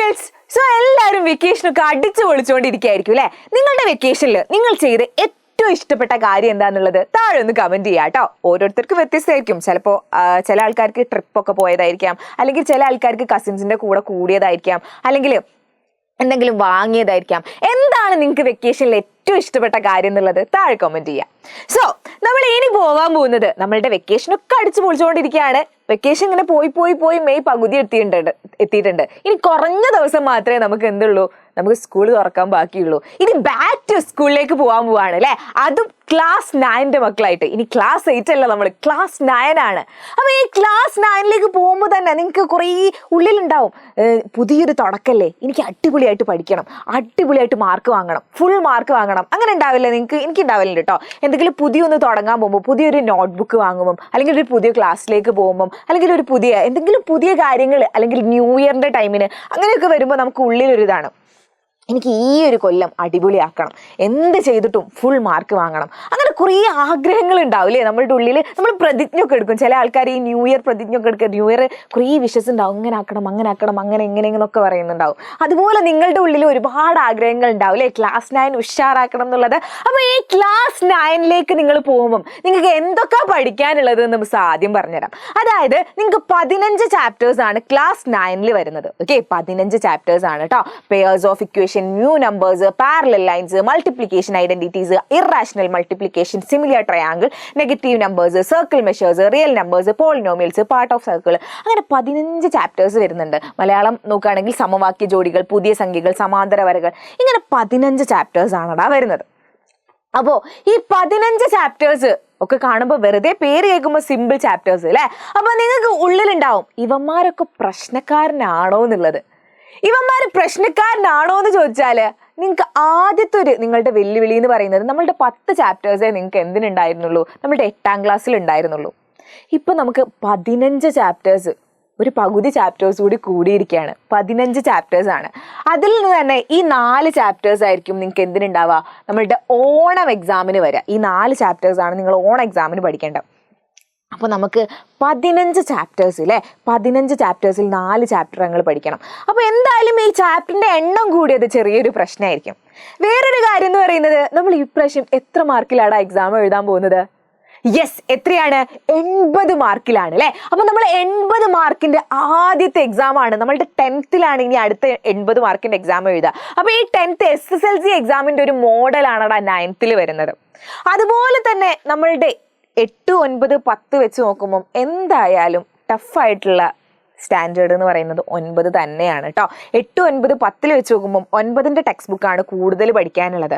Girls, so എല്ലാവരും വെക്കേഷനൊക്കെ അടിച്ചു പൊളിച്ചുകൊണ്ടിരിക്കുകയായിരിക്കും അല്ലെ. നിങ്ങളുടെ വെക്കേഷനിൽ നിങ്ങൾ ചെയ്ത് ഏറ്റവും ഇഷ്ടപ്പെട്ട കാര്യം എന്താന്നുള്ളത് താഴെ ഒന്ന് കമന്റ് ചെയ്യാം കേട്ടോ. ഓരോരുത്തർക്കും വ്യത്യസ്തമായിരിക്കും. ചിലപ്പോൾ ചില ആൾക്കാർക്ക് ട്രിപ്പൊക്കെ പോയതായിരിക്കാം, അല്ലെങ്കിൽ ചില ആൾക്കാർക്ക് കസിൻസിന്റെ കൂടെ കൂടിയതായിരിക്കാം, അല്ലെങ്കിൽ എന്തെങ്കിലും വാങ്ങിയതായിരിക്കാം. എന്താണ് നിങ്ങൾക്ക് വെക്കേഷനിൽ ഏറ്റവും ഇഷ്ടപ്പെട്ട കാര്യം എന്നുള്ളത് താഴെ കമന്റ് ചെയ്യാം. സോ നമ്മൾ ഇനി പോകാൻ പോകുന്നത്, നമ്മളുടെ വെക്കേഷനൊക്കെ അടിച്ചു പൊളിച്ചുകൊണ്ടിരിക്കുകയാണ്. വെക്കേഷൻ ഇങ്ങനെ പോയി മെയ് പകുതി എത്തിയിട്ടുണ്ട്. ഇനി കുറഞ്ഞ ദിവസം മാത്രമേ നമുക്ക് എന്തുള്ളൂ, നമുക്ക് സ്കൂൾ തുറക്കാൻ ബാക്കിയുള്ളൂ. ഇനി ബാക്ക് ടു സ്കൂളിലേക്ക് പോകാൻ പോവാണ് അല്ലെ. അതും ക്ലാസ് 9 മക്കളായിട്ട്. ഇനി ക്ലാസ് 8 അല്ല, നമ്മൾ ക്ലാസ് 9 ആണ്. അപ്പൊ ഈ ക്ലാസ് 9ലേക്ക് പോകുമ്പോൾ തന്നെ നിങ്ങൾക്ക് കുറേ ഉള്ളിലുണ്ടാവും, പുതിയൊരു തുടക്കല്ലേ, എനിക്ക് അടിപൊളിയായിട്ട് പഠിക്കണം, അടിപൊളിയായിട്ട് മാർക്ക് വാങ്ങണം, ഫുൾ മാർക്ക് വാങ്ങണം. അങ്ങനെ ഉണ്ടാവില്ല നിങ്ങൾക്ക്? എനിക്ക് ഉണ്ടാവില്ല കേട്ടോ. എന്തെങ്കിലും പുതിയൊന്ന് തുടങ്ങാൻ പോകുമ്പോൾ, പുതിയൊരു നോട്ട്ബുക്ക് വാങ്ങുമ്പോൾ, അല്ലെങ്കിൽ ഒരു പുതിയ ക്ലാസ്സിലേക്ക് പോകുമ്പോൾ, അല്ലെങ്കിൽ ഒരു എന്തെങ്കിലും പുതിയ കാര്യങ്ങൾ, അല്ലെങ്കിൽ ന്യൂ ഇയറിന്റെ ടൈമിന് അങ്ങനെയൊക്കെ വരുമ്പോൾ നമുക്ക് ഉള്ളിലൊരിതാണ്, എനിക്ക് ഈ ഒരു കൊല്ലം അടിപൊളിയാക്കണം, എന്ത് ചെയ്തിട്ടും ഫുൾ മാർക്ക് വാങ്ങണം. അങ്ങനെ കുറേ ആഗ്രഹങ്ങൾ ഉണ്ടാവില്ലേ നമ്മളുടെ ഉള്ളിൽ. നമ്മൾ പ്രതിജ്ഞ ഒക്കെ എടുക്കും. ചില ആൾക്കാർ ഈ ന്യൂ ഇയർ പ്രതിജ്ഞ ഒക്കെ എടുക്കുക. ന്യൂ ഇയർ കുറേ വിഷസ് ഉണ്ടാവും, അങ്ങനെ ആക്കണം, അങ്ങനെ എങ്ങനെയെന്നൊക്കെ പറയുന്നുണ്ടാവും. അതുപോലെ നിങ്ങളുടെ ഉള്ളിൽ ഒരുപാട് ആഗ്രഹങ്ങൾ ഉണ്ടാവും അല്ലേ, ക്ലാസ് 9 ഉഷാറാക്കണം എന്നുള്ളത്. അപ്പോൾ ഈ ക്ലാസ് 9ലേക്ക് നിങ്ങൾ പോകുമ്പം നിങ്ങൾക്ക് എന്തൊക്കെ പഠിക്കാനുള്ളത് എന്ന് മിസ് ആദ്യം പറഞ്ഞുതരാം. അതായത് നിങ്ങൾക്ക് 15 ചാപ്റ്റേഴ്സ് ആണ് ക്ലാസ് 9ൽ വരുന്നത്. ഓക്കെ, 15 ചാപ്റ്റേഴ്സ് ആണ് കേട്ടോ. Pairs of equation, new numbers, parallel lines, multiplication identities, irrational multiplication, similar triangle, negative numbers, circle measures, real numbers, polynomials, part of circle, അങ്ങനെ 15 ചാപ്റ്റേഴ്സ് വരുന്നുണ്ട്. മലയാളം നോക്കുകയാണെങ്കിൽ സമവാക്യ ജോഡികൾ, പുതിയ സംഖ്യകൾ, സമാന്തര വരകൾ, ഇങ്ങനെ 15 ചാപ്റ്റേഴ്സ് ആണടാ വരുന്നത്. അപ്പോ ഈ 15 ചാപ്റ്റേഴ്സ് ഒക്കെ കാണുമ്പോൾ വെറുതെ പേര് കേൾക്കുമ്പോൾ സിമ്പിൾ ചാപ്റ്റേഴ്സ് അല്ലെ. അപ്പൊ നിങ്ങൾക്ക് ഉള്ളിലുണ്ടാവും, ഇവന്മാരൊക്കെ പ്രശ്നക്കാരനാണോ എന്നുള്ളത്. ഇവന്മാര് പ്രശ്നക്കാരനാണോ എന്ന് ചോദിച്ചാല് നിങ്ങൾക്ക് ആദ്യത്തെ ഒരു നിങ്ങളുടെ വെല്ലുവിളി എന്ന് പറയുന്നത്, നമ്മളുടെ 10 ചാപ്റ്റേഴ്സേ നിങ്ങൾക്ക് എന്തിനുണ്ടായിരുന്നുള്ളൂ, നമ്മളുടെ 8ാം ക്ലാസ്സിൽ ഉണ്ടായിരുന്നുള്ളൂ. ഇപ്പൊ നമുക്ക് 15 ചാപ്റ്റേഴ്സ്, ഒരു പകുതി ചാപ്റ്റേഴ്സ് കൂടി കൂടിയിരിക്കുകയാണ്. 15 ചാപ്റ്റേഴ്സ് ആണ്. അതിൽ നിന്ന് തന്നെ ഈ 4 ചാപ്റ്റേഴ്സ് ആയിരിക്കും നിങ്ങൾക്ക് എന്തിനുണ്ടാവുക, നമ്മളുടെ ഓണം എക്സാമിന് വരിക. ഈ 4 ചാപ്റ്റേഴ്സ് ആണ് നിങ്ങൾ ഓണം എക്സാമിന് പഠിക്കേണ്ടത്. അപ്പോൾ നമുക്ക് 15 ചാപ്റ്റേഴ്സ് അല്ലേ, 15 ചാപ്റ്റേഴ്സിൽ 4 ചാപ്റ്റർ ഞങ്ങൾ പഠിക്കണം. അപ്പോൾ എന്തായാലും ഈ ചാപ്റ്ററിന്റെ എണ്ണം കൂടിയത് ചെറിയൊരു പ്രശ്നമായിരിക്കും. വേറൊരു കാര്യം എന്ന് പറയുന്നത്, നമ്മൾ ഇപ്രാവശ്യം എത്ര മാർക്കിലാണ് എക്സാം എഴുതാൻ പോകുന്നത്? യെസ്, എത്രയാണ്? 80 മാർക്കിലാണ് അല്ലേ. അപ്പൊ നമ്മൾ 80 മാർക്കിന്റെ ആദ്യത്തെ എക്സാം ആണ്. നമ്മളുടെ 10th ഇനി അടുത്ത 80 മാർക്കിന്റെ എക്സാം എഴുതുക. അപ്പൊ ഈ 10th SSLC എക്സാമിന്റെ ഒരു മോഡലാണ് 9th വരുന്നത്. അതുപോലെ തന്നെ നമ്മളുടെ 8, 9, 10 വെച്ച് നോക്കുമ്പോൾ എന്തായാലും ടഫായിട്ടുള്ള സ്റ്റാൻഡേർഡ് എന്ന് പറയുന്നത് 9 തന്നെയാണ് കേട്ടോ. 8, 9, 10 വെച്ച് നോക്കുമ്പോൾ 9ന്റെ ടെക്സ്റ്റ് ബുക്കാണ് കൂടുതൽ പഠിക്കാനുള്ളത്.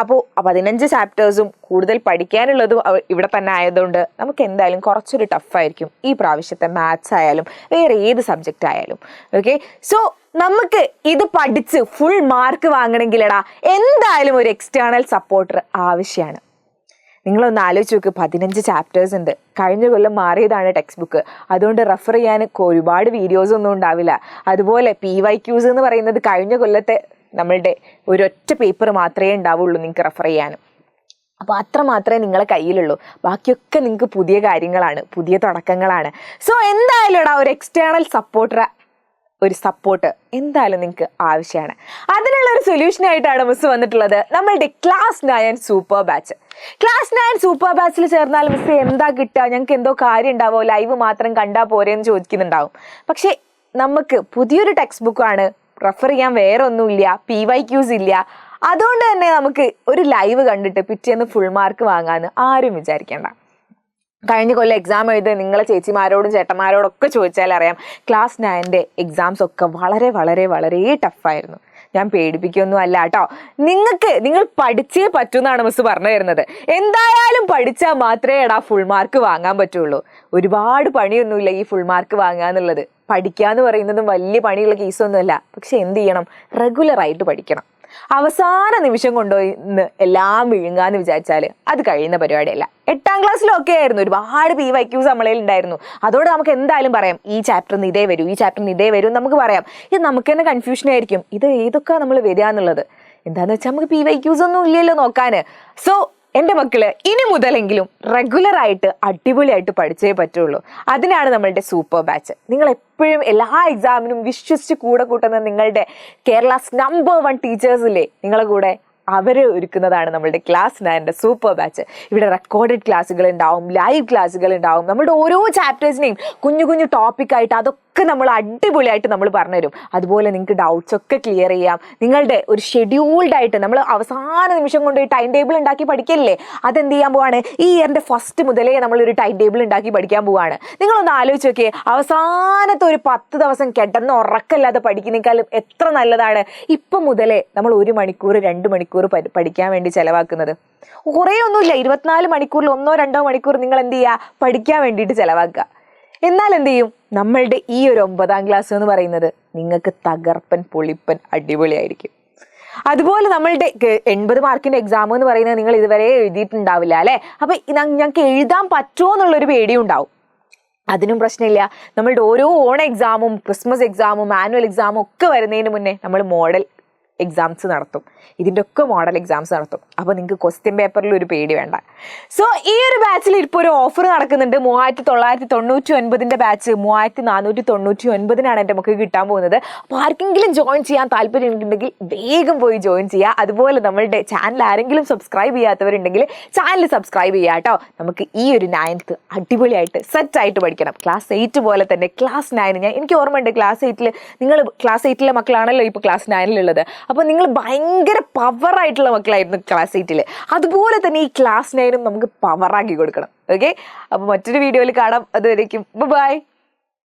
അപ്പോൾ 15 ചാപ്റ്റേഴ്സും കൂടുതൽ പഠിക്കാനുള്ളതും ഇവിടെ തന്നെ ആയതുകൊണ്ട് നമുക്ക് എന്തായാലും കുറച്ചൊരു ടഫായിരിക്കും ഈ പ്രാവശ്യത്തെ മാത്സ് ആയാലും വേറെ ഏത് സബ്ജക്റ്റ് ആയാലും. ഓക്കെ, സോ നമുക്ക് ഇത് പഠിച്ച് ഫുൾ മാർക്ക് വാങ്ങണമെങ്കിലടാ എന്തായാലും ഒരു എക്സ്റ്റേണൽ സപ്പോർട്ടർ ആവശ്യമാണ്. നിങ്ങളൊന്ന് ആലോചിച്ച് നോക്ക്, 15 ചാപ്റ്റേഴ്സ് ഉണ്ട്. കഴിഞ്ഞ കൊല്ലം മാറിയതാണ് ടെക്സ്റ്റ് ബുക്ക്, അതുകൊണ്ട് റെഫർ ചെയ്യാൻ ഒരുപാട് വീഡിയോസ് ഒന്നും ഉണ്ടാവില്ല. അതുപോലെ PYQs എന്ന് പറയുന്നത് കഴിഞ്ഞ കൊല്ലത്തെ നമ്മളുടെ ഒരൊറ്റ പേപ്പർ മാത്രമേ ഉണ്ടാവുള്ളൂ നിങ്ങൾക്ക് റെഫർ ചെയ്യാനും. അപ്പോൾ അത്ര മാത്രമേ നിങ്ങളെ കയ്യിലുള്ളൂ. ബാക്കിയൊക്കെ നിങ്ങൾക്ക് പുതിയ കാര്യങ്ങളാണ്, പുതിയ തുടക്കങ്ങളാണ്. സോ എന്തായാലും ഒരു എക്സ്റ്റേണൽ സപ്പോർട്ട് എന്തായാലും നിങ്ങൾക്ക് ആവശ്യമാണ്. അതിനുള്ള ഒരു സൊല്യൂഷനായിട്ടാണ് മിസ് വന്നിട്ടുള്ളത്, നമ്മളുടെ class 9 super batch. Class 9 super ബാച്ചിൽ ചേർന്നാൽ മിസ് എന്താ കിട്ടുക, ഞങ്ങൾക്ക് എന്തോ കാര്യം ഉണ്ടാവോ, ലൈവ് മാത്രം കണ്ടാൽ പോരെന്ന് ചോദിക്കുന്നുണ്ടാവും. പക്ഷെ നമുക്ക് പുതിയൊരു ടെക്സ്റ്റ് ബുക്കാണ്, റെഫർ ചെയ്യാൻ വേറെ ഒന്നുമില്ല, PYQs ഇല്ല. അതുകൊണ്ട് തന്നെ നമുക്ക് ഒരു ലൈവ് കണ്ടിട്ട് പിറ്റേന്ന് ഫുൾ മാർക്ക് വാങ്ങാമെന്ന് ആരും വിചാരിക്കേണ്ട. കഴിഞ്ഞ കൊല്ലം എക്സാം എഴുതി നിങ്ങളെ ചേച്ചിമാരോടും ചേട്ടന്മാരോടൊക്കെ ചോദിച്ചാൽ അറിയാം, ക്ലാസ് 9ന്റെ എക്സാംസ് ഒക്കെ വളരെ വളരെ വളരെ ടഫായിരുന്നു. ഞാൻ പേടിപ്പിക്കൊന്നും അല്ല കേട്ടോ. നിങ്ങൾ പഠിച്ചേ പറ്റൂന്നാണ് മിസ് പറഞ്ഞു തരുന്നത്. എന്തായാലും പഠിച്ചാൽ മാത്രമേ ഫുൾ മാർക്ക് വാങ്ങാൻ പറ്റുള്ളൂ. ഒരുപാട് പണിയൊന്നുമില്ല ഈ ഫുൾ മാർക്ക് വാങ്ങാന്നുള്ളത്. പഠിക്കാന്ന് പറയുന്നതും വലിയ പണിയുള്ള കേസൊന്നുമല്ല. പക്ഷെ എന്ത് ചെയ്യണം, റെഗുലറായിട്ട് പഠിക്കണം. അവസാന നിമിഷം കൊണ്ടുപോയി എല്ലാം വിഴുങ്ങാന്ന് വിചാരിച്ചാൽ അത് കഴിയുന്ന പരിപാടിയല്ല. 8ാം ക്ലാസ്സിലൊക്കെ ആയിരുന്നു ഒരുപാട് PYQs നമ്മളതിൽ ഉണ്ടായിരുന്നു. അതോടെ നമുക്ക് എന്തായാലും പറയാം, ഈ ചാപ്റ്ററിന് ഇതേ വരൂ, ഈ ചാപ്റ്ററിന് ഇതേ വരും നമുക്ക് പറയാം. ഇത് നമുക്ക് തന്നെ കൺഫ്യൂഷൻ ആയിരിക്കും, ഇത് ഏതൊക്കെ നമ്മൾ വരിക എന്നുള്ളത്. എന്താന്ന് വെച്ചാൽ നമുക്ക് PYQs ഒന്നും ഇല്ലല്ലോ നോക്കാന്. സോ എൻ്റെ മക്കള് ഇനി മുതലെങ്കിലും റെഗുലർ ആയിട്ട് അടിപൊളിയായിട്ട് പഠിച്ചേ പറ്റുള്ളൂ. അതിനാണ് നമ്മളുടെ സൂപ്പർ ബാച്ച്. നിങ്ങൾ എപ്പോഴും എല്ലാ എക്സാമിനും വിശ്വസിച്ച് കൂടെ കൂട്ടുന്ന നിങ്ങളുടെ കേരളാസ് നമ്പർ 1 ടീച്ചേഴ്സില്ലേ നിങ്ങളെ കൂടെ, അവരെ ഒരുക്കുന്നതാണ് നമ്മളുടെ ക്ലാസ് 9 സൂപ്പർ ബാച്ച്. ഇവിടെ റെക്കോർഡഡ് ക്ലാസ്സുകൾ ഉണ്ടാവും, ലൈവ് ക്ലാസ്സുകൾ ഉണ്ടാവും. നമ്മളുടെ ഓരോ ചാപ്റ്റേഴ്സിനെയും കുഞ്ഞു കുഞ്ഞു ടോപ്പിക്കായിട്ട് അതൊക്കെ നമ്മൾ അടിപൊളിയായിട്ട് നമ്മൾ പറഞ്ഞുതരും. അതുപോലെ നിങ്ങൾക്ക് ഡൗട്ട്സ് ഒക്കെ ക്ലിയർ ചെയ്യാം. നിങ്ങളുടെ ഒരു ഷെഡ്യൂൾഡ് ആയിട്ട് നമ്മൾ അവസാന നിമിഷം കൊണ്ട് ഒരു ടൈം ടേബിൾ ഉണ്ടാക്കി പഠിക്കല്ലേ, അതെന്ത് ചെയ്യാൻ പോവാണ്, ഈ ഇയറിന്റെ ഫസ്റ്റ് മുതലേ നമ്മളൊരു ടൈം ടേബിൾ ഉണ്ടാക്കി പഠിക്കാൻ പോവാണ്. നിങ്ങളൊന്ന് ആലോചിച്ച് നോക്കിയേ, അവസാനത്തെ ഒരു 10 ദിവസം കിടന്ന് ഉറക്കമില്ലാതെ പഠിക്കുന്നേക്കാളും എത്ര നല്ലതാണ് ഇപ്പം മുതലേ നമ്മൾ 1 മണിക്കൂർ 2 മണിക്കൂർ പഠിക്കാൻ വേണ്ടി ചെലവാക്കുന്നത്. കുറേ ഒന്നുമില്ല, 24 മണിക്കൂറിൽ 1-2 മണിക്കൂർ നിങ്ങൾ എന്ത് ചെയ്യുക, പഠിക്കാൻ വേണ്ടിയിട്ട് ചെലവാക്കുക. എന്നാൽ എന്ത് ചെയ്യും, നമ്മളുടെ ഈ ഒരു 9ാം ക്ലാസ് എന്ന് പറയുന്നത് നിങ്ങൾക്ക് തകർപ്പൻ പൊളിപ്പൻ അടിപൊളിയായിരിക്കും. അതുപോലെ നമ്മളുടെ 80 മാർക്കിന്റെ എക്സാം എന്ന് പറയുന്നത് നിങ്ങൾ ഇതുവരെ എഴുതിയിട്ടുണ്ടാവില്ല അല്ലെ. അപ്പൊ ഞങ്ങൾക്ക് എഴുതാൻ പറ്റുമോ എന്നുള്ളൊരു പേടിയും ഉണ്ടാവും. അതിനും പ്രശ്നമില്ല. നമ്മളുടെ ഓരോ ഓൺ എക്സാമും ക്രിസ്മസ് എക്സാമും ആനുവൽ എക്സാമും ഒക്കെ വരുന്നതിന് മുന്നേ നമ്മൾ മോഡൽ എക്സാംസ് നടത്തും. ഇതിൻ്റെ ഒക്കെ മോഡൽ എക്സാംസ് നടത്തും. അപ്പോൾ നിങ്ങൾക്ക് ക്വസ്റ്റ്യൻ പേപ്പറിൽ ഒരു പേടി വേണ്ട. സോ ഈ ഒരു ബാച്ചിൽ ഇപ്പോൾ ഒരു ഓഫർ നടക്കുന്നുണ്ട്. 3999 ബാച്ച് 3499 എൻ്റെ നമുക്ക് കിട്ടാൻ പോകുന്നത്. അപ്പോൾ ആർക്കെങ്കിലും ജോയിൻ ചെയ്യാൻ താല്പര്യം ഉണ്ടെങ്കിൽ വേഗം പോയി ജോയിൻ ചെയ്യുക. അതുപോലെ നമ്മളുടെ ചാനൽ ആരെങ്കിലും സബ്സ്ക്രൈബ് ചെയ്യാത്തവരുണ്ടെങ്കിൽ ചാനൽ സബ്സ്ക്രൈബ് ചെയ്യുക കേട്ടോ. നമുക്ക് ഈ ഒരു 9th അടിപൊളിയായിട്ട് സെറ്റായിട്ട് പഠിക്കണം. ക്ലാസ് 8 പോലെ തന്നെ ക്ലാസ് 9 എനിക്ക് ഓർമ്മയുണ്ട്, ക്ലാസ് 8 നിങ്ങൾ ക്ലാസ് 8 മക്കളാണല്ലോ ഇപ്പോൾ ക്ലാസ് 9 അപ്പോൾ നിങ്ങൾ ഭയങ്കര പവറായിട്ടുള്ള മക്കളായിരുന്നു ക്ലാസ് 8. അതുപോലെ തന്നെ ഈ ക്ലാസ് 9 നമുക്ക് പവറാക്കി കൊടുക്കണം. ഓക്കെ, അപ്പോൾ മറ്റൊരു വീഡിയോയിൽ കാണാം. അതുവരേക്കും ബൈ.